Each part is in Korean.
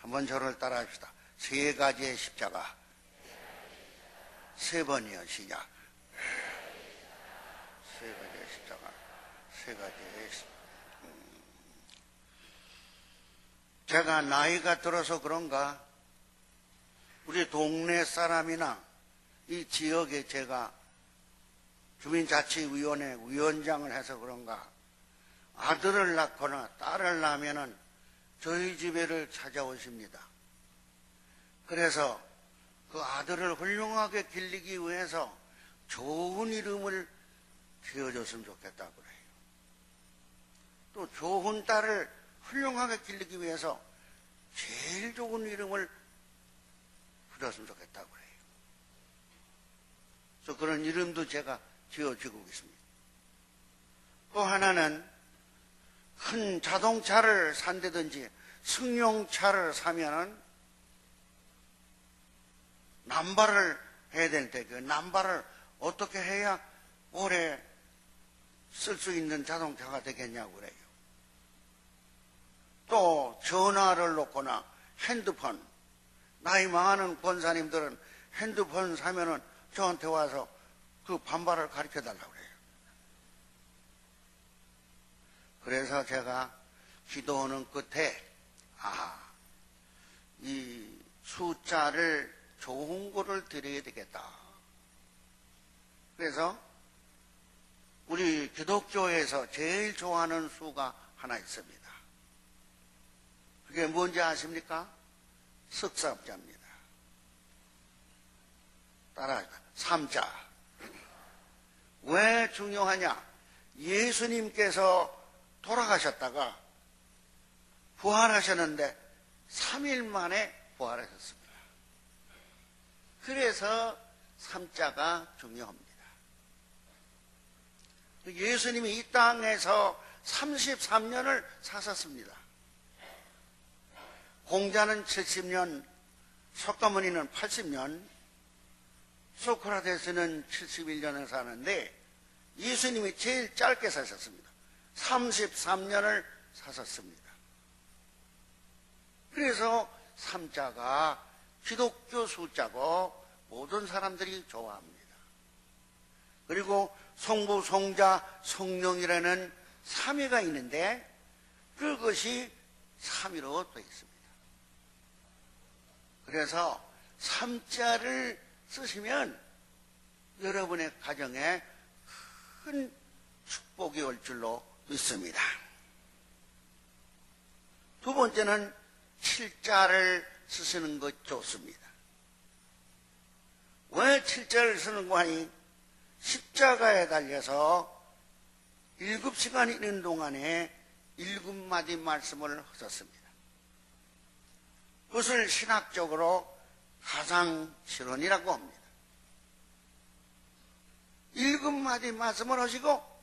한번 저를 따라 합시다. 세 가지의 십자가. 세 번이요. 시작. 세 가지의 십자가. 세 가지의 십자가. 제가 나이가 들어서 그런가 우리 동네 사람이나 이 지역에 제가 주민자치위원회 위원장을 해서 그런가 아들을 낳거나 딸을 낳으면은 저희 집에를 찾아오십니다. 그래서 그 아들을 훌륭하게 길리기 위해서 좋은 이름을 지어줬으면 좋겠다고 그래요. 또 좋은 딸을 훌륭하게 길리기 위해서 제일 좋은 이름을 붙였으면 좋겠다고 그래요. 그래서 그런 이름도 제가 지어주고 있습니다. 또 하나는 큰 자동차를 산다든지 승용차를 사면은 남발을 해야 되는데 그 남발을 어떻게 해야 오래 쓸 수 있는 자동차가 되겠냐고 그래요. 또 전화를 놓거나 핸드폰, 나이 많은 권사님들은 핸드폰 사면은 저한테 와서 그 반발을 가르쳐 달라고 그래요. 그래서 제가 기도하는 끝에 이 숫자를 좋은 거를 드려야 되겠다. 그래서 우리 기독교에서 제일 좋아하는 수가 하나 있습니다. 그게 뭔지 아십니까? 석삼자입니다. 따라합시다. 삼자. 왜 중요하냐? 예수님께서 돌아가셨다가 부활하셨는데 3일 만에 부활하셨습니다. 그래서 삼자가 중요합니다. 예수님이 이 땅에서 33년을 사셨습니다. 공자는 70년, 석가모니는 80년, 소크라테스는 71년을 사는데 예수님이 제일 짧게 사셨습니다. 33년을 사셨습니다. 그래서 삼자가 기독교 숫자고 모든 사람들이 좋아합니다. 그리고 성부, 성자, 성령이라는 삼위가 있는데 그것이 삼위로 되어 있습니다. 그래서 삼자를 쓰시면 여러분의 가정에 큰 축복이 올 줄로 믿습니다. 두 번째는 칠자를 쓰시는 것 좋습니다. 왜 칠자를 쓰는 거 하니? 십자가에 달려서 7시간 있는 동안에 7마디 말씀을 하셨습니다. 그것을 신학적으로 가상실현이라고 합니다. 7마디 말씀을 하시고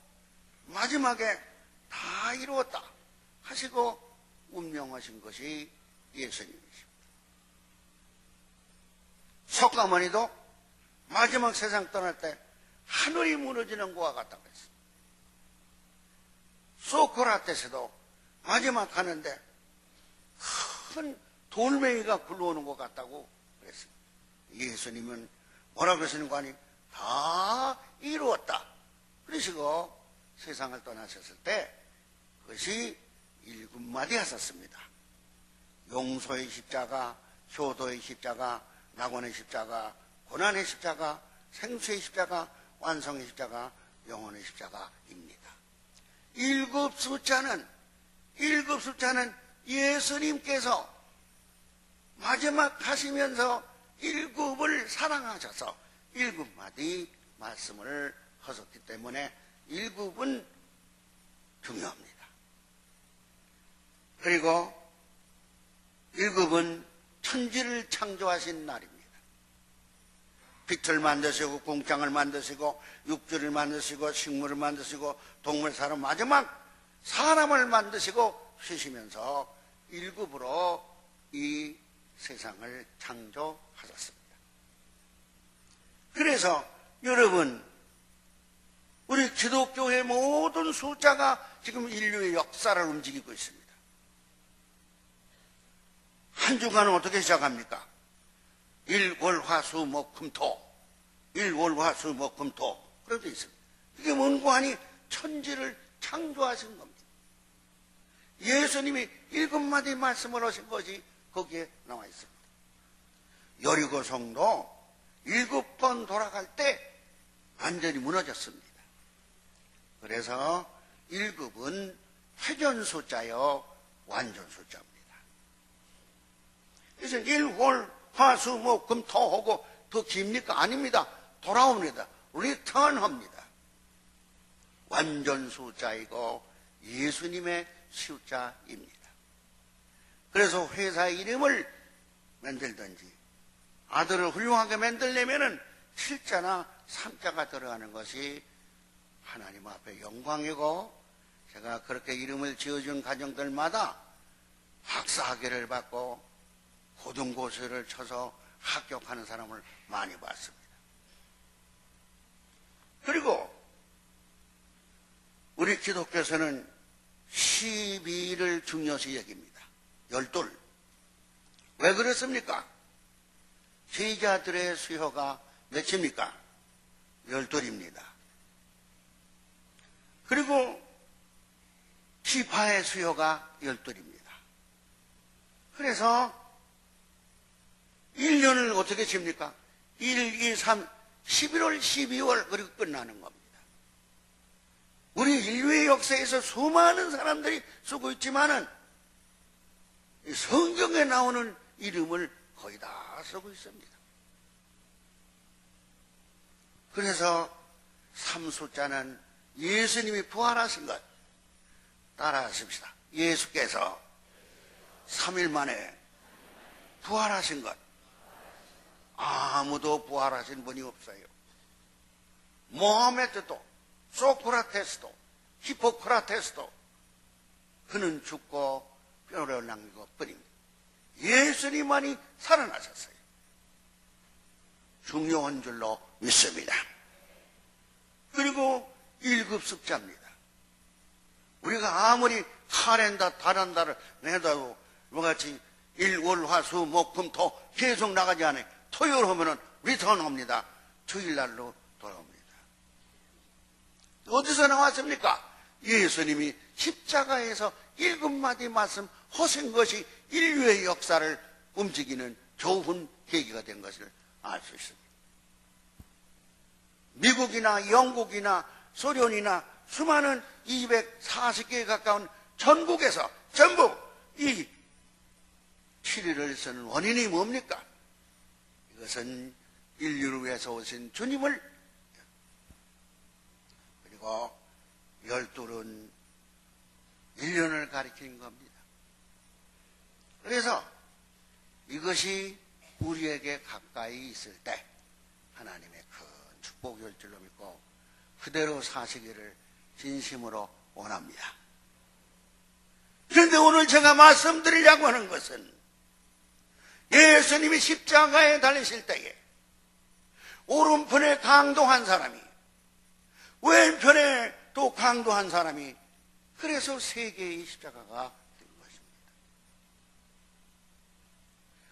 마지막에 다 이루었다 하시고 운명하신 것이 예수님이십니다. 석가모니도 마지막 세상 떠날 때 하늘이 무너지는 것과 같다고 했습니다. 소크라테스도 마지막 가는데 큰 돌멩이가 굴러오는 것 같다고 그랬습니다. 예수님은 뭐라 그러시는 거 아니? 다 이루었다 그러시고 세상을 떠나셨을 때 그것이 7마디 하셨습니다. 용서의 십자가, 효도의 십자가, 낙원의 십자가, 고난의 십자가, 생수의 십자가, 완성의 십자가, 영혼의 십자가입니다. 7숫자는 예수님께서 마지막 하시면서 7을 사랑하셔서 7마디 말씀을 하셨기 때문에 7은 중요합니다. 그리고 7은 천지를 창조하신 날입니다. 빛을 만드시고 궁창을 만드시고 육지를 만드시고 식물을 만드시고 동물 사람 마지막 사람을 만드시고 쉬시면서 7으로 이 세상을 창조하셨습니다. 그래서 여러분 우리 기독교의 모든 숫자가 지금 인류의 역사를 움직이고 있습니다. 한 주간은 어떻게 시작합니까? 일월화수목금토, 일월화수목금토 그렇게 있습니다. 이게 뭔고 하니 천지를 창조하신 겁니다. 예수님이 7마디 말씀을 하신 것이 거기에 나와 있습니다. 여리고성도 7번 돌아갈 때 완전히 무너졌습니다. 그래서 1급은 회전수자여 완전수자입니다. 그래서 일월화수목금토하고 더 깁니까? 아닙니다. 돌아옵니다. 리턴합니다. 완전수자이고 예수님의 수자입니다. 그래서 회사 이름을 만들든지 아들을 훌륭하게 만들려면은 7자나 3자가 들어가는 것이 하나님 앞에 영광이고, 제가 그렇게 이름을 지어준 가정들마다 학사학위를 받고 고등고시를 쳐서 합격하는 사람을 많이 봤습니다. 그리고 우리 기독교에서는 12를 중요시 여깁니다. 12. 왜 그렇습니까? 제자들의 수요가 몇입니까? 12입니다. 그리고 기파의 수요가 12입니다. 그래서 1년을 어떻게 칩니까? 1, 2, 3, 11월, 12월 그리고 끝나는 겁니다. 우리 인류의 역사에서 수많은 사람들이 쓰고 있지만은 성경에 나오는 이름을 거의 다 쓰고 있습니다. 그래서 삼수자는 예수님이 부활하신 것 따라하십시다. 예수께서 3일 만에 부활하신 것, 아무도 부활하신 분이 없어요. 모하메드도, 소크라테스도, 히포크라테스도 그는 죽고 뼈를 남기고 뿐입니다. 예수님만이 살아나셨어요. 중요한 줄로 믿습니다. 그리고 1급 습자입니다. 우리가 아무리 하랜다 다란다를 내다도 뭐같이 일월화수목금토 계속 나가지 않아요. 토요일 하면은 리턴합니다. 주일날로 돌아옵니다. 어디서 나왔습니까? 예수님이 십자가에서 7마디 말씀 하신 것이 인류의 역사를 움직이는 좋은 계기가 된 것을 알 수 있습니다. 미국이나 영국이나 소련이나 수많은 240개에 가까운 전국에서 전부 이 7일을 쓰는 원인이 뭡니까? 이것은 인류를 위해서 오신 주님을, 그리고 12는 1년을 가리키는 겁니다. 그래서 이것이 우리에게 가까이 있을 때 하나님의 큰 축복일 줄로 믿고 그대로 사시기를 진심으로 원합니다. 그런데 오늘 제가 말씀드리려고 하는 것은 예수님이 십자가에 달리실 때에 오른편에 강도한 사람이, 왼편에 또 강도한 사람이, 그래서 세 개의 십자가가 된 것입니다.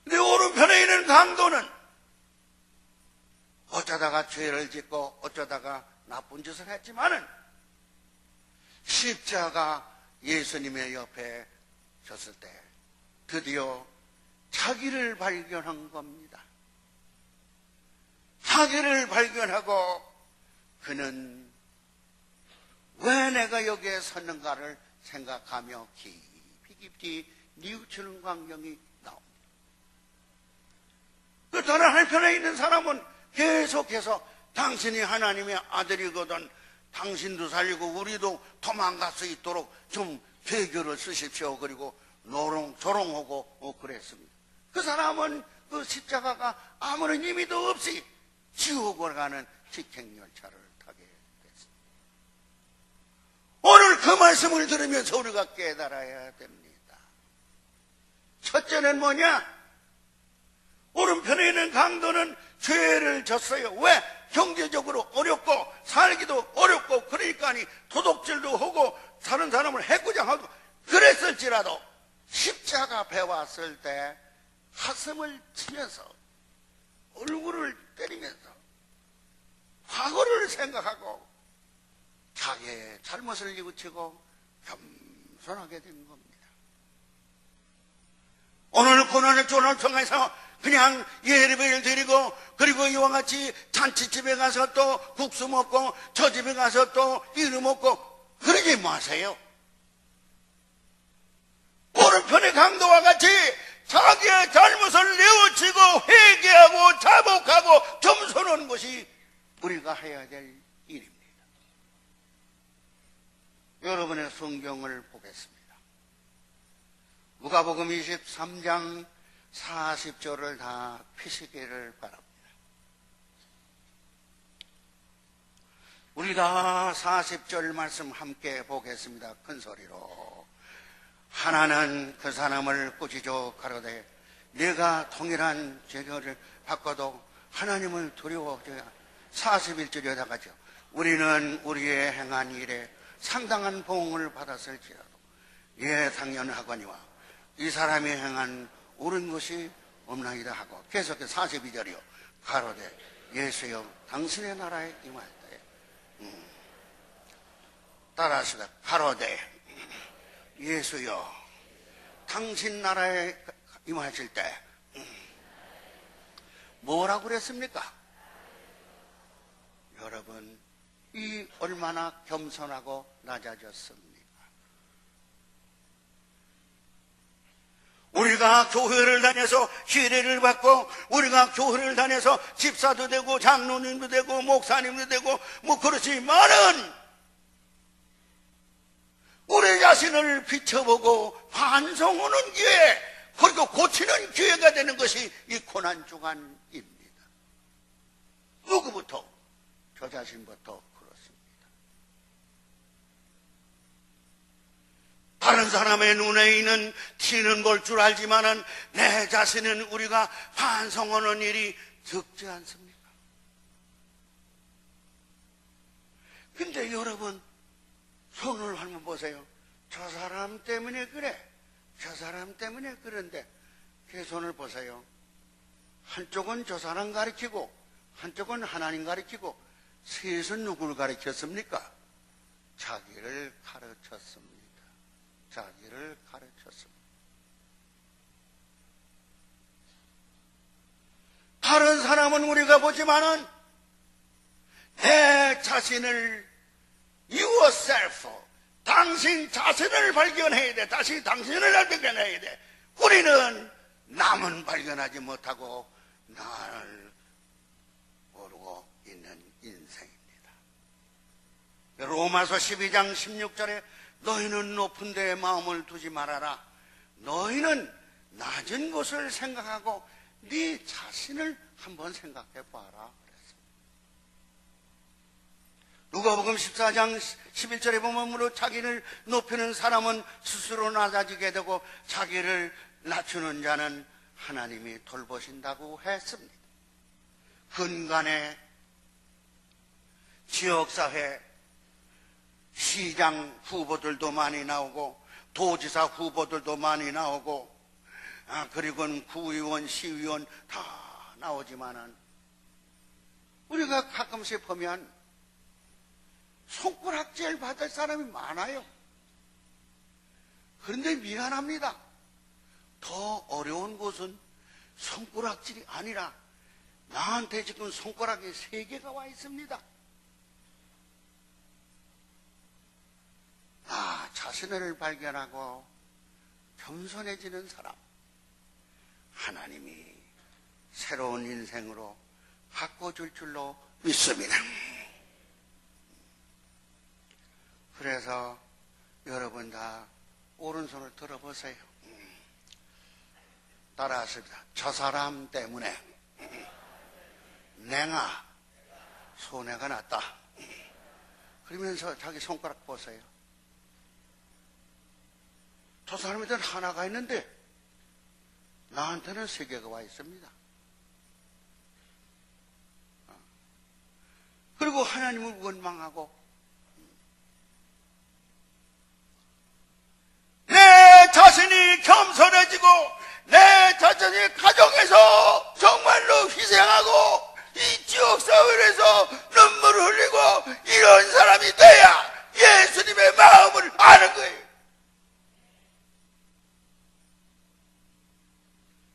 근데 오른편에 있는 강도는 어쩌다가 죄를 짓고 어쩌다가 나쁜 짓을 했지만은 십자가 예수님의 옆에 섰을 때 드디어 자기를 발견한 겁니다. 자기를 발견하고 그는 왜 내가 여기에 섰는가를 생각하며 깊이 뉘우치는 광경이 나옵니다. 그 다른 한편에 있는 사람은 계속해서 당신이 하나님의 아들이거든 당신도 살리고 우리도 도망갈 수 있도록 좀 계교를 쓰십시오. 그리고 노롱조롱하고 그랬습니다. 그 사람은 그 십자가가 아무런 의미도 없이 지옥으로 가는 직행열차를 타게 됐습니다. 오늘 그 말씀을 들으면서 우리가 깨달아야 됩니다. 첫째는 뭐냐? 오른편에 있는 강도는 죄를 졌어요. 왜? 경제적으로 어렵고 살기도 어렵고 그러니까 도둑질도 하고 다른 사람을 해코장하고 그랬을지라도 십자가 앞에 왔을 때 가슴을 치면서 얼굴을 때리면서 과거를 생각하고 자기의 잘못을 뉘우치고 겸손하게 된 겁니다. 오늘 고난의 조언을 통해서 그냥 예배를 드리고 그리고 이와 같이 잔치집에 가서 또 국수 먹고 저 집에 가서 또 이루 먹고 그러지 마세요. 오른편의 강도와 같이 자기의 잘못을 뉘우치고 회개하고 자복하고 겸손한 것이 우리가 해야 될 일입니다. 여러분의 성경을 보겠습니다. 누가복음 23장 40절을 다 피시기를 바랍니다. 우리 다 40절 말씀 함께 보겠습니다. 큰 소리로. 하나는 그 사람을 꾸짖어 가로되 내가 동일한 죄를 받고도 하나님을 두려워져야 41절에 다가죠. 우리는 우리의 행한 일에 상당한 보응을 받았을지라도 예 당연하거니와 이 사람이 행한 옳은 것이 없나이다 하고 계속해서 42절이요. 가로되 예수여 당신의 나라에 임할 때에 따라하시다. 가로되 예수여 당신 나라에 임하실 때 뭐라고 그랬습니까? 여러분 이 얼마나 겸손하고 낮아졌습니까? 우리가 교회를 다녀서 시례를 받고 우리가 교회를 다녀서 집사도 되고 장로님도 되고 목사님도 되고 뭐 그렇지만은 우리 자신을 비춰보고 반성하는 기회 그리고 고치는 기회가 되는 것이 이 고난주간입니다. 누구부터? 저 자신부터 그렇습니다. 다른 사람의 눈에 있는 티는 볼 줄 알지만은 내 자신은 우리가 반성하는 일이 적지 않습니까? 근데 여러분 손을 한번 보세요. 저 사람 때문에 그래. 저 사람 때문에 그런데 그 손을 보세요. 한쪽은 저 사람 가리키고 한쪽은 하나님 가리키고 셋은 누구를 가리켰습니까? 자기를 가르쳤습니다. 자기를 가르쳤습니다. 다른 사람은 우리가 보지만은 내 자신을 yourself 당신 자신을 발견해야 돼. 다시 당신을 발견해야 돼. 우리는 남은 발견하지 못하고 나를 모르고 있는 인생입니다. 로마서 12장 16절에 너희는 높은 데에 마음을 두지 말아라. 너희는 낮은 곳을 생각하고 네 자신을 한번 생각해 봐라. 누가복음 14장 11절에 보면 자기를 높이는 사람은 스스로 낮아지게 되고 자기를 낮추는 자는 하나님이 돌보신다고 했습니다. 근간에 지역사회 시장 후보들도 많이 나오고 도지사 후보들도 많이 나오고 그리고는 구의원, 시의원 다 나오지만은 우리가 가끔씩 보면 손가락질 받을 사람이 많아요. 그런데 미안합니다. 더 어려운 것은 손가락질이 아니라 나한테 지금 손가락이 3개가 와 있습니다. 나 자신을 발견하고 겸손해지는 사람, 하나님이 새로운 인생으로 바꿔줄 줄로 믿습니다. 그래서 여러분 다 오른손을 들어보세요. 따라하십니다. 저 사람 때문에 내가 손해가 났다. 그러면서 자기 손가락 보세요. 저 사람한테는 하나가 있는데 나한테는 3개가 와 있습니다. 그리고 하나님을 원망하고 내 자신이 겸손해지고 내 자신이 자신의 가정에서 정말로 희생하고 이 지역사회에서 눈물을 흘리고 이런 사람이 돼야 예수님의 마음을 아는 거예요.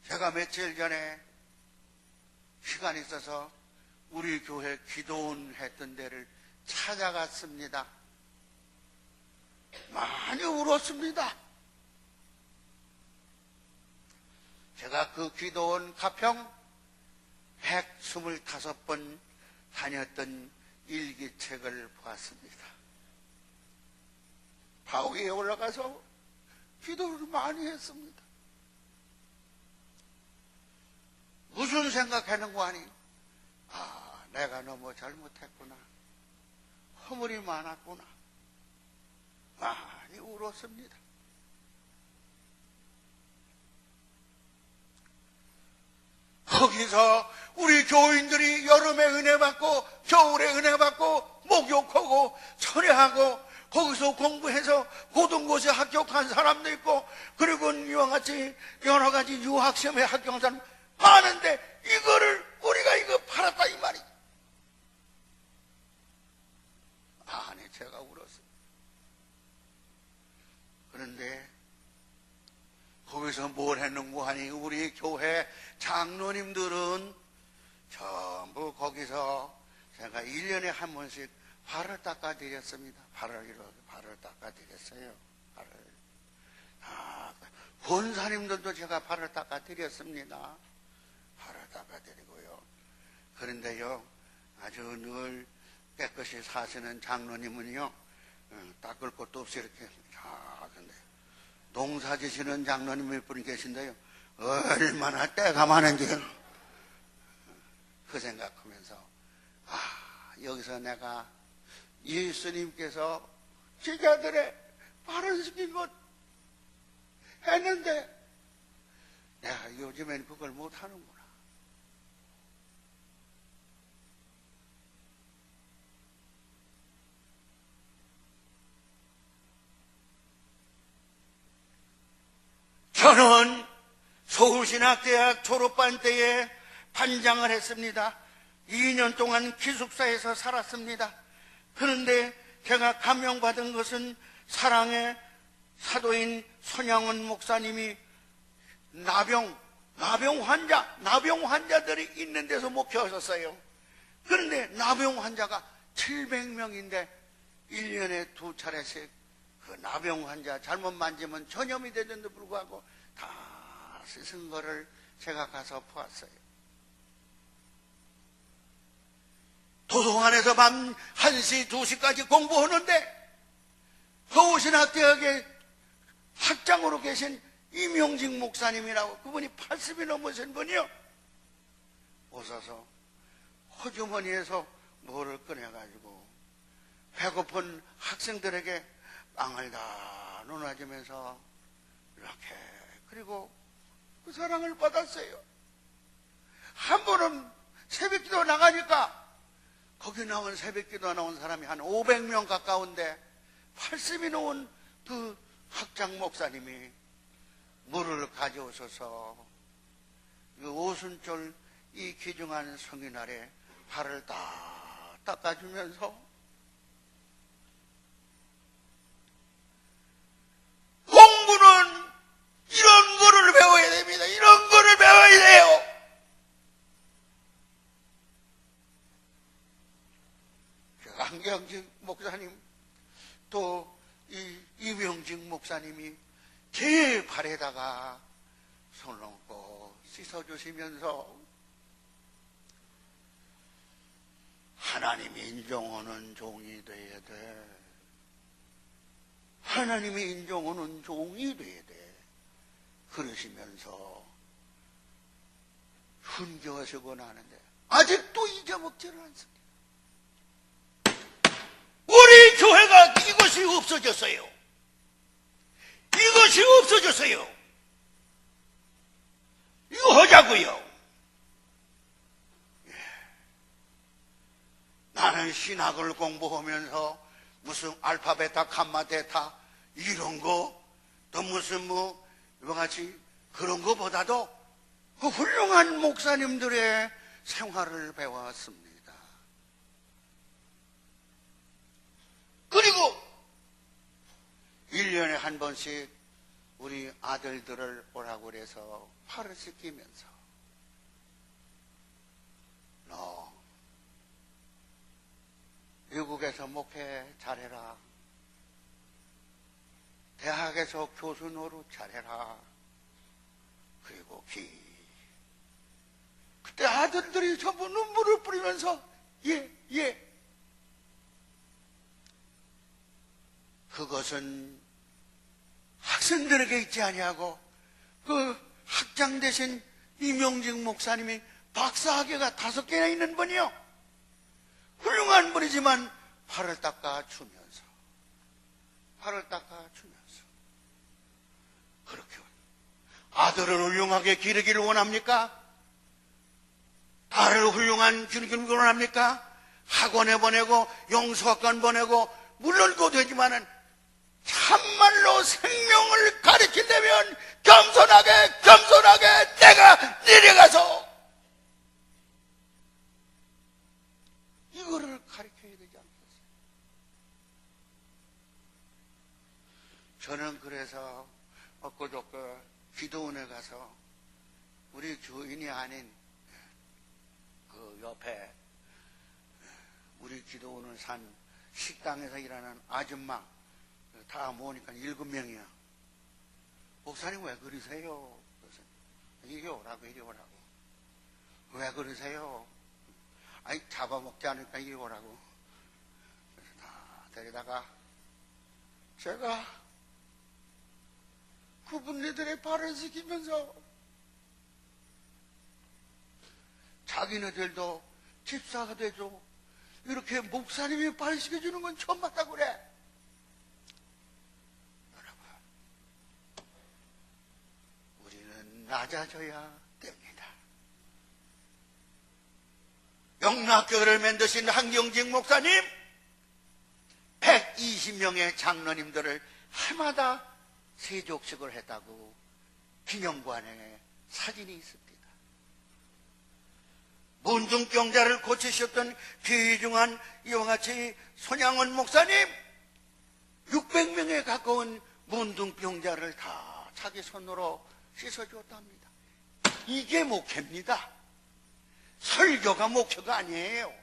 제가 며칠 전에 시간이 있어서 우리 교회 기도원 했던 데를 찾아갔습니다. 많이 울었습니다. 제가 그 기도원 가평 125번 다녔던 일기책을 보았습니다. 바위에 올라가서 기도를 많이 했습니다. 무슨 생각하는 거 아니? 내가 너무 잘못했구나. 허물이 많았구나. 많이 울었습니다. 거기서 우리 교인들이 여름에 은혜 받고 겨울에 은혜 받고 목욕하고 철회하고 거기서 공부해서 고등고시 합격한 사람도 있고 그리고 이와 같이 여러 가지 유학시험에 합격한 사람 많은데 이거를 우리가 이거 팔았다 이 말이죠. 아니 제가 울었어요. 그런데 거기서 뭘 했는고 하니 우리 교회 장로님들은 전부 거기서 제가 1년에 한 번씩 발을 닦아드렸습니다. 발을 닦아드렸어요. 권사님들도 제가 발을 닦아드렸습니다. 발을 닦아드리고요. 그런데요, 아주 늘 깨끗이 사시는 장로님은요, 닦을 것도 없이 이렇게, 근데 농사 지시는 장로님 몇 분 계신데요, 얼마나 때가 많은지, 그 생각하면서, 여기서 내가 예수님께서 제자들의 발을 시킨 것 했는데, 내가 요즘엔 그걸 못하는구나. 저는 서울신학대학 졸업반 때에 반장을 했습니다. 2년 동안 기숙사에서 살았습니다. 그런데 제가 감명받은 것은 사랑의 사도인 손양원 목사님이 나병 환자들이 있는 데서 목회하셨어요. 그런데 나병 환자가 700명인데 1년에 2차례씩 그 나병 환자 잘못 만지면 전염이 되는데도 불구하고 다 씻은 거를 제가 가서 보았어요. 도서관에서 밤 1시, 2시까지 공부하는데 서울신학대학에 학장으로 계신 이명직 목사님이라고 그분이 80이 넘으신 분이요. 오셔서 호주머니에서 뭐를 꺼내가지고 배고픈 학생들에게 빵을 다 나눠주면서 이렇게 그리고 그 사랑을 받았어요. 한 번은 새벽기도 나가니까 거기 나온 새벽기도 나온 사람이 한 500명 가까운데 80이 넘은 그 학장 목사님이 물을 가져오셔서 이 오순절 이 귀중한 성인날에 발을 다 닦아주면서 공부는 이런 거를 배워야 됩니다. 이런 거를 배워야 돼요. 안경직 목사님 또 이명직 목사님이 제 발에다가 손을 얹고 씻어주시면서 하나님이 인정하는 종이 돼야 돼. 하나님이 인정하는 종이 돼야 돼. 그러시면서 훈계하시곤 하는데 아직도 잊어먹지를 않습니다. 우리 교회가 이것이 없어졌어요. 이것이 없어졌어요. 이거 하자고요. 나는 신학을 공부하면서 무슨 알파, 베타, 감마, 데타 이런 거 또 무슨 뭐 이와 같이 그런 거보다도 그 훌륭한 목사님들의 생활을 배웠습니다. 그리고 1년에 한 번씩 우리 아들들을 오라고 그래서 팔을 씻기면서 너 미국에서 목회 잘해라. 대학에서 교수 노릇 잘해라. 그리고 그때 아들들이 전부 눈물을 뿌리면서 예. 그것은 학생들에게 있지 아니하고 그 학장 되신 이명직 목사님이 박사학위가 5개나 있는 분이요. 훌륭한 분이지만 팔을 닦아주면서 그렇게 아들을 훌륭하게 기르기를 원합니까? 딸을 훌륭한 기르기를 원합니까? 학원에 보내고 영수학관 보내고 물론 그거 되지만은 참말로 생명을 가르치려면 겸손하게 내가 내려가서 이거를 가르쳐야 되지 않겠어요? 저는 그래서 엊그저께 기도원에 가서 우리 교인이 아닌 그 옆에 우리 기도원을 산 식당에서 일하는 아줌마 다 모으니까 7명이야. 목사님 왜 그러세요? 그래서 이리 오라고. 왜 그러세요? 아니 잡아먹지 않으니까 이리 오라고. 그래서 다 데리다가 제가 그분네들의 발을 지키면서 자기네들도 집사가 되죠. 이렇게 목사님이 발 지켜주는 건 처음 봤다고 그래. 여러분, 우리는 낮아져야 됩니다. 영락교회를 만드신 한경직 목사님 120명의 장로님들을 해마다 세족식을 했다고 기념관에 사진이 있습니다. 문둥병자를 고치셨던 귀중한 이와 같이 손양원 목사님 600명에 가까운 문둥병자를 다 자기 손으로 씻어주었답니다. 이게 목회입니다. 설교가 목회가 아니에요.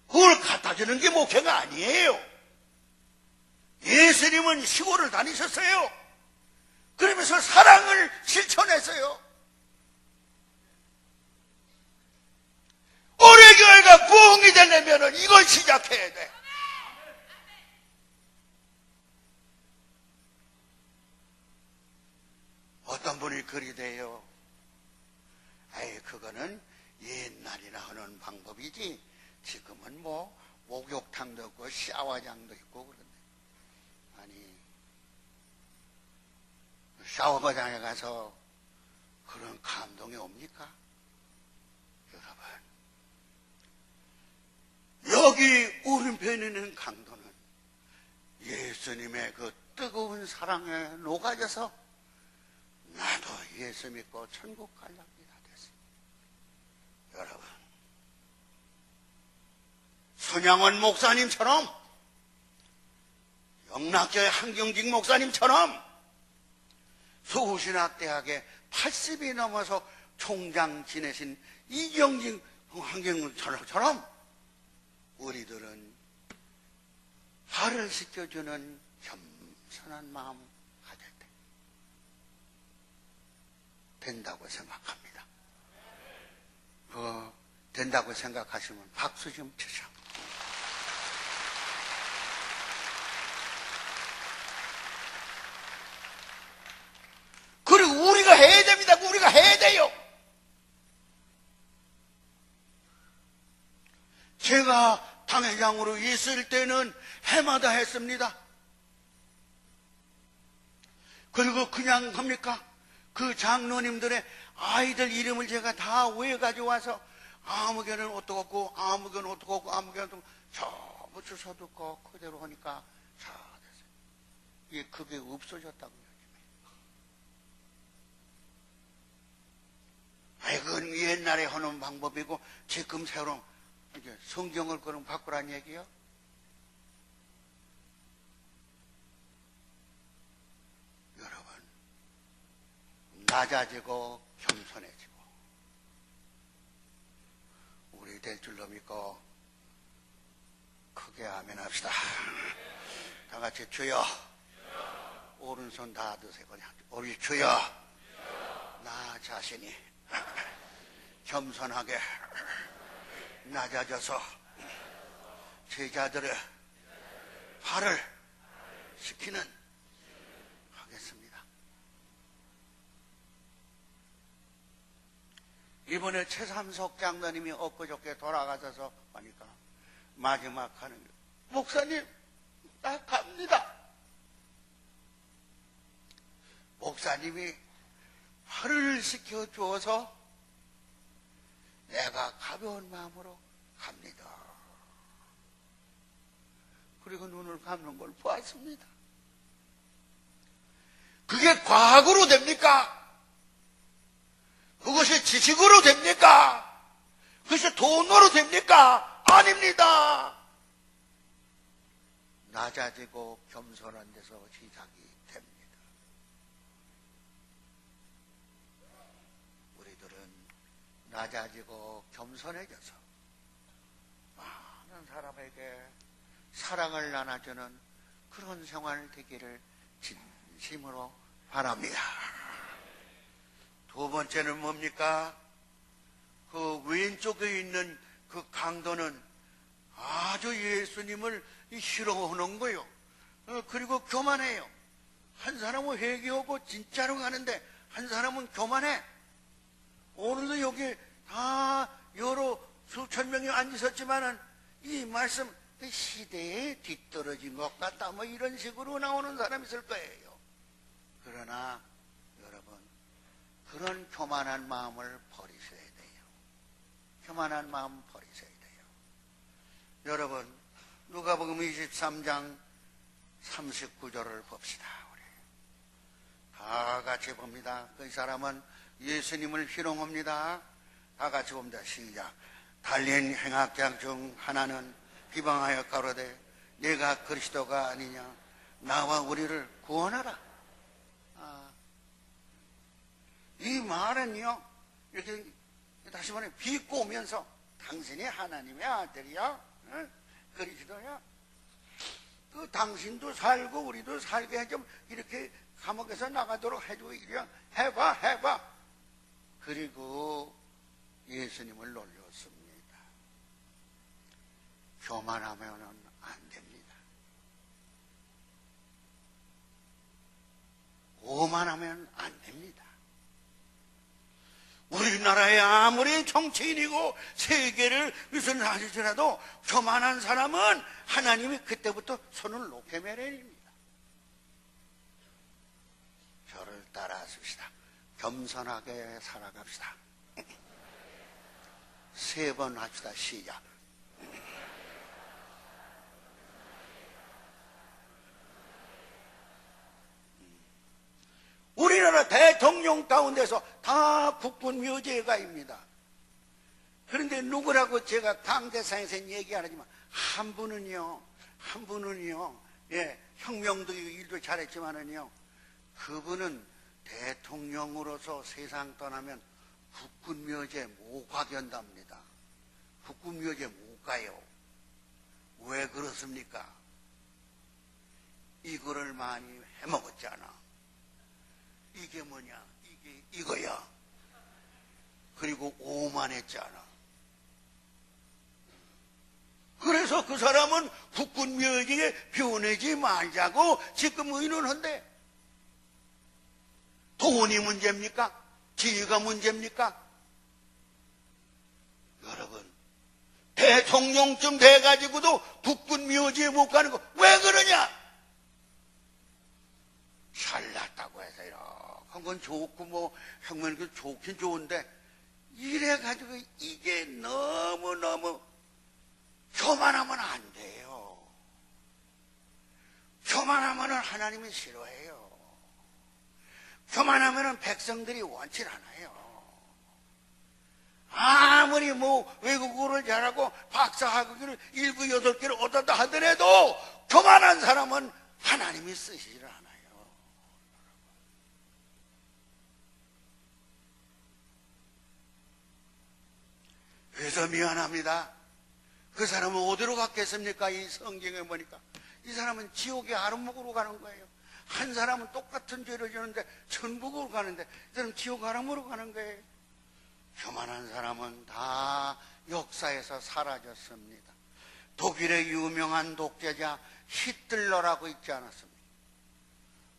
그걸 갖다 주는 게 목회가 아니에요. 예수님은 시골을 다니셨어요. 그러면서 사랑을 실천했어요. 우리 교회가 부흥이 되려면 이걸 시작해야 돼. 어떤 분이 그리 돼요. 아이 그거는 옛날이나 하는 방법이지 지금은 뭐 목욕탕도 있고 샤워장도 있고 그런데 아니 샤워장에 가서 그런 감동이 옵니까? 여러분 여기 오른편에 있는 강도는 예수님의 그 뜨거운 사랑에 녹아져서 나도 예수 믿고 천국 갈랍니다 됐어요. 여러분 손양원 목사님처럼 영락교회 한경직 목사님처럼 서울신학대학에 80이 넘어서 총장 지내신 이경직 한경직처럼 우리들은 발을 씻겨주는 겸손한 마음 가질 때 된다고 생각합니다. 된다고 생각하시면 박수 좀 치셔. 그리고 우리가 해야 됩니다. 우리가 해야 돼요. 제가 당회장으로 있을 때는 해마다 했습니다. 그리고 그냥 합니까? 그 장로님들의 아이들 이름을 제가 다 외가지고 와서 아무개는 어떻고 아무개는 어떻고 아무개는 어떻고 전부 주소 듣고 그대로 하니까 자 됐어요. 이게 그게 없어졌다고요. 하는 방법이고, 지금 새로 이제 성경을 그럼 바꾸란 얘기요? 여러분, 낮아지고 겸손해지고 우리 될 줄로 믿고 크게 아멘 합시다. 다 같이 주여, 오른손 다 드세요. 우리 주여, 나 자신이 겸손하게 낮아져서 제자들의 발을 시키는 하겠습니다. 이번에 최삼석 장로님이 엊그저께 돌아가셔서 하니까 마지막 하는 게, 목사님 나 갑니다. 목사님이 발을 시켜주어서 내가 가벼운 마음으로 갑니다. 그리고 눈을 감는 걸 보았습니다. 그게 과학으로 됩니까? 그것이 지식으로 됩니까? 그것이 돈으로 됩니까? 아닙니다. 낮아지고 겸손한 데서 시작이 됩니다. 우리들은 낮아지고 겸손해져서 많은 사람에게 사랑을 나눠주는 그런 생활 되기를 진심으로 바랍니다. 두 번째는 뭡니까? 그 왼쪽에 있는 그 강도는 아주 예수님을 싫어하는 거예요. 그리고 교만해요. 한 사람은 회개하고 진짜로 가는데 한 사람은 교만해. 오늘도 여기 다 여러 수천 명이 앉으셨지만은 이 말씀 시대에 뒤떨어진 것 같다 뭐 이런 식으로 나오는 사람이 있을 거예요. 그러나 여러분, 그런 교만한 마음을 버리셔야 돼요. 교만한 마음 버리셔야 돼요. 여러분, 누가복음 23장 39절을 봅시다. 우리 다 같이 봅니다. 그 사람은 예수님을 희롱합니다. 다 같이 봅니다. 시작. 달린 행악장 중 하나는 비방하여 가로되 네가 그리스도가 아니냐, 나와 우리를 구원하라. 이 말은요, 이렇게 다시 말해 비꼬면서 당신이 하나님의 아들이야, 응? 그리스도야. 그 당신도 살고 우리도 살게 좀 이렇게 감옥에서 나가도록 해주고 이래 해봐. 그리고 예수님을 놀렸습니다. 교만하면은 안 됩니다. 오만하면 안 됩니다. 우리나라에 아무리 정치인이고 세계를 위선 하실지라도 교만한 사람은 하나님이 그때부터 손을 높게 매려냅니다. 저를 따라하십시다. 겸손하게 살아갑시다. 3번 합시다. 시작. 우리나라 대통령 가운데서 다 국군묘제가입니다. 그런데 누구라고 제가 강대상에서 얘기하지만 한 분은요, 예, 혁명도 일도 잘했지만은요, 그분은 대통령으로서 세상 떠나면 국군묘제 못 가게 한답니다. 국군묘제 못 가요. 왜 그렇습니까? 이거를 많이 해먹었잖아. 이게 뭐냐? 이게 이거야. 그리고 오만했잖아. 그래서 그 사람은 국군묘지에 변하지 말자고 지금 의논한대. 돈이 문제입니까? 지위가 문제입니까? 여러분, 대통령쯤 돼가지고도 국군묘지에 못 가는 거 왜 그러냐? 잘났다고 해서 이런 건 좋고 뭐 혁명이 좋긴 좋은데 이래가지고 이게 너무너무 교만하면 안 돼요. 교만하면 하나님이 싫어해요. 교만하면 백성들이 원치 않아요. 아무리 뭐 외국어를 잘하고 박사학위를 7, 8개를 얻었다 하더라도 교만한 사람은 하나님이 쓰시질 않아요. 그래서 미안합니다. 그 사람은 어디로 갔겠습니까? 이 성경에 보니까 이 사람은 지옥의 아름목으로 가는 거예요. 한 사람은 똑같은 죄를 지는데 천국으로 가는데 이 사람은 지옥 아름으로 가는 거예요. 교만한 사람은 다 역사에서 사라졌습니다. 독일의 유명한 독재자 히틀러라고 있지 않았습니까?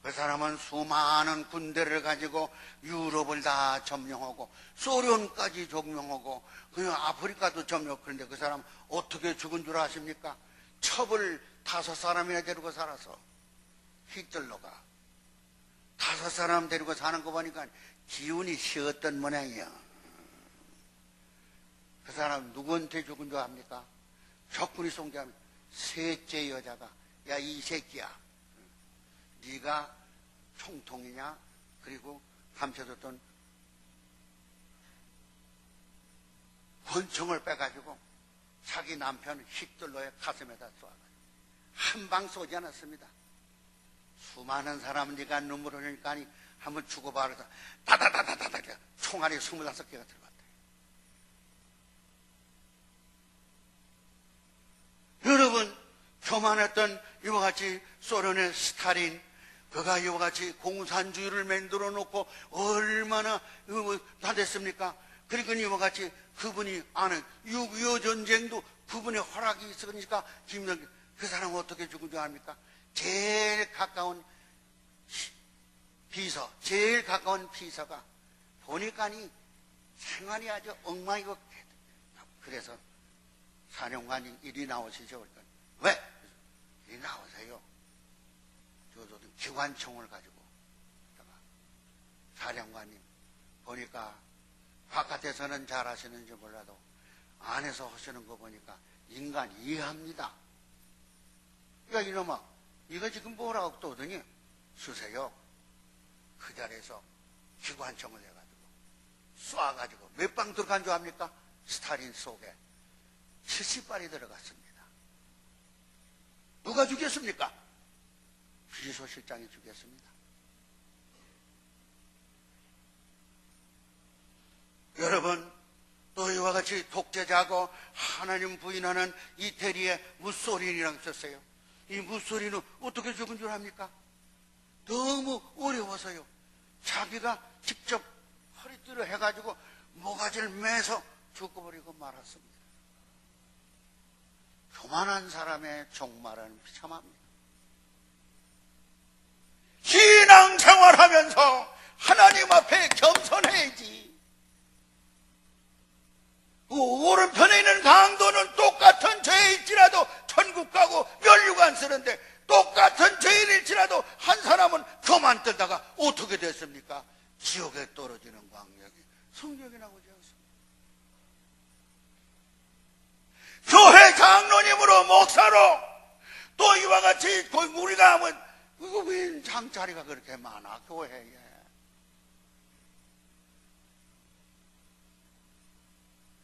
그 사람은 수많은 군대를 가지고 유럽을 다 점령하고 소련까지 점령하고 그 아프리카도 점령. 그런데 그 사람 어떻게 죽은 줄 아십니까? 첩을 5사람이나 데리고 살아서. 히틀러가 5사람 데리고 사는 거 보니까 기운이 쉬었던 모양이야. 그 사람 누구한테 죽은 줄 압니까? 적군이 쏜다면 셋째 여자가 야 이 새끼야, 네가 총통이냐? 그리고 감춰뒀던 권총을 빼가지고 자기 남편 히틀러의 가슴에다 쏘아가지고 한 방 쏘지 않았습니다. 수많은 사람들이 눈물 흘리니까 한번 죽어봐 그래서 다다다다다다 총알이 25개가 들어갔대요. 여러분, 교만했던 이와 같이 소련의 스탈린, 그가 이와 같이 공산주의를 만들어 놓고 얼마나 다 됐습니까? 그리고 이와 같이 그분이 아는 6.25 전쟁도 그분의 허락이 있으니까 김정일, 그 사람은 어떻게 죽은 줄 압니까? 제일 가까운 비서, 제일 가까운 비서가 보니까니 생활이 아주 엉망이고, 그래서 사령관이 이리 나오시죠. 그러니까 왜? 이리 나오세요. 저도 기관총을 가지고. 사령관님, 보니까 바깥에서는 잘하시는지 몰라도 안에서 하시는 거 보니까 인간 이해합니다. 그러니까 이놈아, 이거 지금 뭐라고 떠더니 쓰세요. 그 자리에서 기관총을 해가지고 쏴가지고 몇 방 들어간 줄 압니까? 스탈린 속에 70발이 들어갔습니다. 누가 죽였습니까? 비서실장이 죽였습니다. 여러분, 또 이와 같이 독재자고 하나님 부인하는 이태리의 무솔리니라고 있었어요. 이 무솔리는 어떻게 죽은 줄 압니까? 너무 어려워서요. 자기가 직접 허리띠를 해가지고 모가지를 매서 죽어버리고 말았습니다. 교만한 사람의 종말은 비참합니다. 신앙생활하면서 하나님 앞에 겸손해야지. 오른편에 있는 강도는 똑같은 죄일지라도 천국 가고 면류관 쓰는데 똑같은 죄인일지라도 한 사람은 교만 떨다가 어떻게 됐습니까? 지옥에 떨어지는 광경이 성경에 나오지 않습니다. 교회 장로님으로 목사로 또 이와 같이 우리가 하면 이거 왜 장자리가 그렇게 많아 교회에.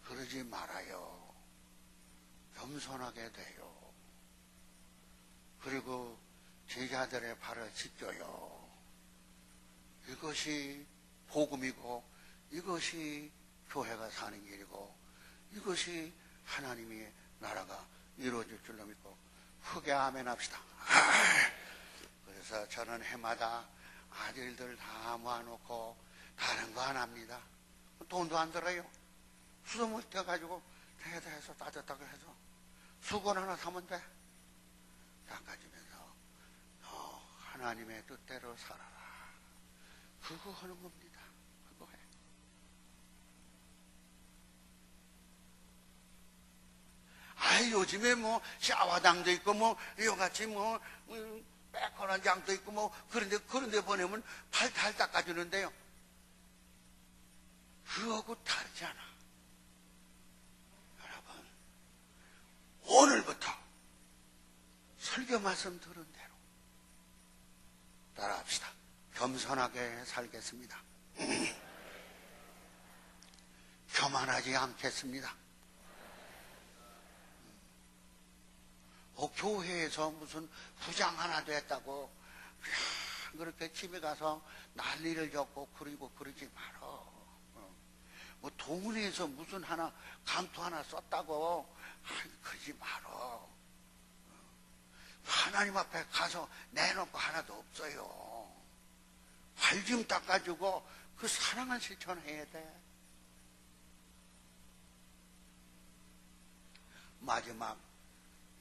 그러지 말아요. 겸손하게 돼요. 그리고 제자들의 발을 씻겨요. 이것이 복음이고 이것이 교회가 사는 길이고 이것이 하나님의 나라가 이루어질 줄로 믿고 크게 아멘 합시다. 그래서 저는 해마다 아들들 다 모아놓고 다른 거 안 합니다. 돈도 안 들어요. 수돗물 떼가지고 대대해서 따뜻하게 해서 수건 하나 사면 돼. 닦아주면서 너 하나님의 뜻대로 살아라. 그거 하는 겁니다. 그거 해. 아이 요즘에 뭐 샤워장도 있고 뭐 이거같이 뭐 빼거나 장도 있고 뭐 그런데 보내면 발 잘 닦아주는데요. 그거하고 다르지 않아. 여러분, 오늘부터 설교 말씀 들은 대로 따라합시다. 겸손하게 살겠습니다. 교만하지 않겠습니다. 교회에서 무슨 부장 하나 됐다고 그렇게 집에 가서 난리를 졌고 그리고 그러지 말어. 뭐 동네에서 무슨 하나 감투 하나 썼다고 그러지 말어. 하나님 앞에 가서 내놓고 하나도 없어요. 발 좀 닦아주고 그 사랑을 실천해야 돼. 마지막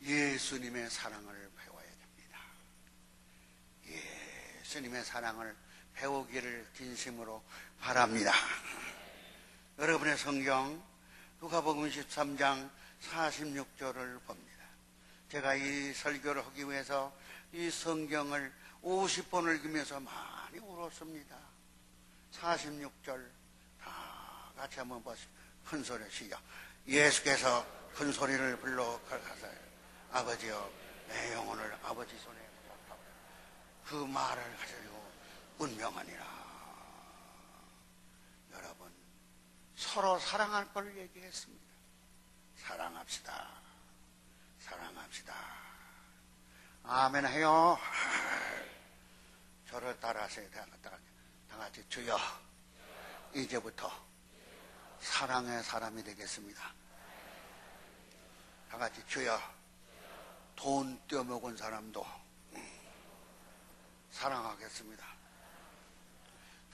예수님의 사랑을 배워야 됩니다. 예수님의 사랑을 배우기를 진심으로 바랍니다. 여러분의 성경 누가복음 13장 46절을 봅니다. 제가 이 설교를 하기 위해서 이 성경을 50번을 읽으면서 많이 울었습니다. 46절 다 같이 한번 보시죠. 큰 소리 시작. 예수께서 큰 소리를 불러 가라사대 아버지여 내 영혼을 아버지 손에 맡아오라. 그 말을 가지고 운명하니라. 여러분 서로 사랑할 걸 얘기했습니다. 사랑합시다. 사랑합시다. 아멘 해요. 저를 따라하세요. 다 같이 주여 이제부터 사랑의 사람이 되겠습니다. 다 같이 주여 돈 떼어먹은 사람도 사랑하겠습니다.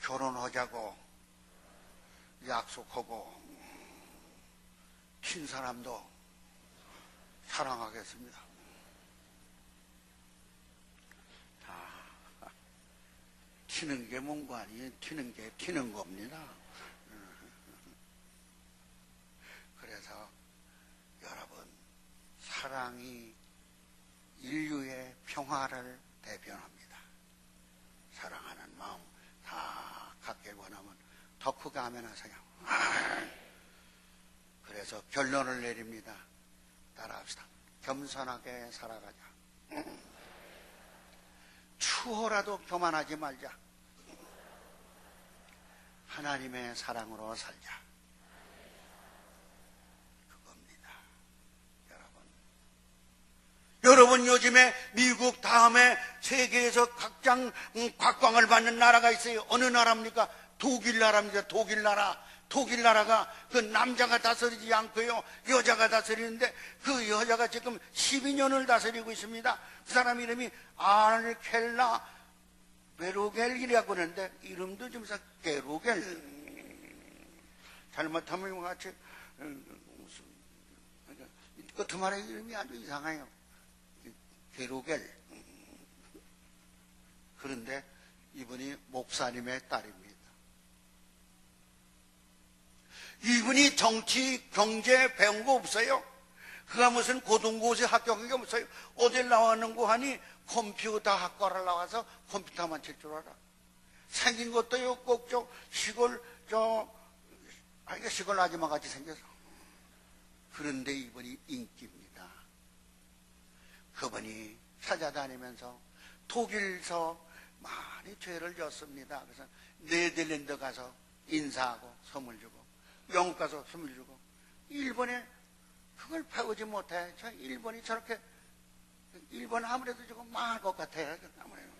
결혼하자고 약속하고 친 사람도 사랑하겠습니다. 튀는 게 뭔가 아니에요. 튀는 게 튀는 겁니다. 그래서 여러분 사랑이 인류의 평화를 대변합니다. 사랑하는 마음 다 갖게 원하면 더 크게 하면 하세요. 그래서 결론을 내립니다. 따라합시다. 겸손하게 살아가자. 추호라도 교만하지 말자. 하나님의 사랑으로 살자. 그겁니다. 여러분 요즘에 미국 다음에 세계에서 각장 곽광을 받는 나라가 있어요. 어느 나라입니까? 독일 나라입니다. 독일 나라. 독일 나라가 그 남자가 다스리지 않고요 여자가 다스리는데 그 여자가 지금 12년을 다스리고 있습니다. 그 사람 이름이 알켈라 베로겔이라고 그러는데 이름도 좀 이상 게로겔. 잘못하면 같이 끝말의 이름이 아주 이상해요. 게로겔. 그런데 이분이 목사님의 딸입니다. 이분이 정치, 경제 배운 거 없어요. 그가 무슨 고등고시 합격한 게 없어요. 어딜 나왔는고 하니 컴퓨터 학과를 나와서 컴퓨터만 칠 줄 알아. 생긴 것도요, 꼭 시골 아줌마 같이 생겨서. 그런데 이분이 인기입니다. 그분이 찾아다니면서 독일서 많이 죄를 졌습니다. 그래서 네덜란드 가서 인사하고 선물 주고 영국 가서 선물 주고 일본에 그걸 배우지 못해. 저 일본이 저렇게 일본 아무래도 조금 망할 것 같아요. 아무래도.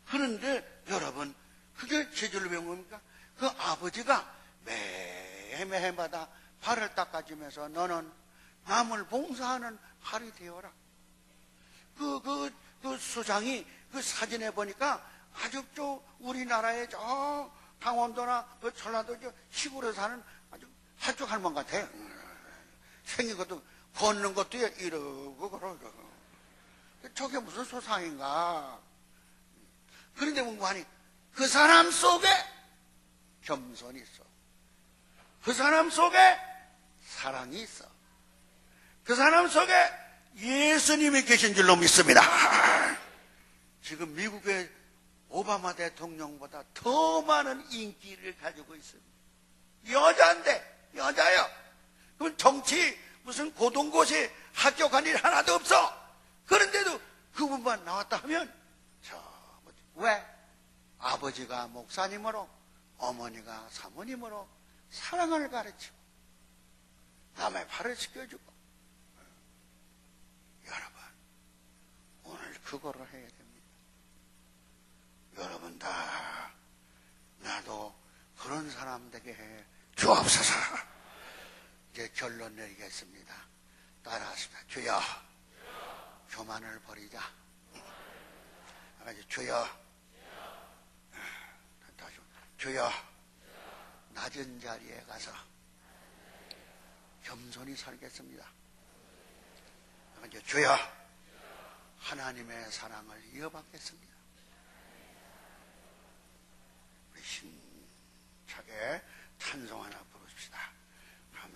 그런데 여러분 그게 제절로 배운 겁니까? 그 아버지가 매해마다 발을 닦아주면서 너는 남을 봉사하는 발이 되어라. 그 수장이 그 사진에 보니까 아주 우리나라의 강원도나 그 전라도 시골에 사는 아주 한쪽 할멈 같아요. 생긴 것도 걷는 것도 이러고 그러고. 저게 무슨 소상인가. 그런데 뭐하니 그 사람 속에 겸손이 있어. 그 사람 속에 사랑이 있어. 그 사람 속에 예수님이 계신 줄로 믿습니다. 지금 미국의 오바마 대통령보다 더 많은 인기를 가지고 있습니다. 여자인데, 여자요. 그럼 정치, 무슨 고등고시 합격한 일 하나도 없어. 그런데도 그분만 나왔다 하면, 왜? 아버지가 목사님으로 어머니가 사모님으로 사랑을 가르치고 남의 발을 씻겨주고. 여러분, 오늘 그거를 해야 됩니다. 여러분 다 나도 그런 사람 되게 해 주옵소서. 이제 결론 내리겠습니다. 따라하십니다. 주여, 교만을 버리자. 주여, 다시 주여, 낮은 자리에 가서 겸손히 살겠습니다. 주여, 하나님의 사랑을 이어받겠습니다. 우리 힘차게 찬송 하나 부릅시다.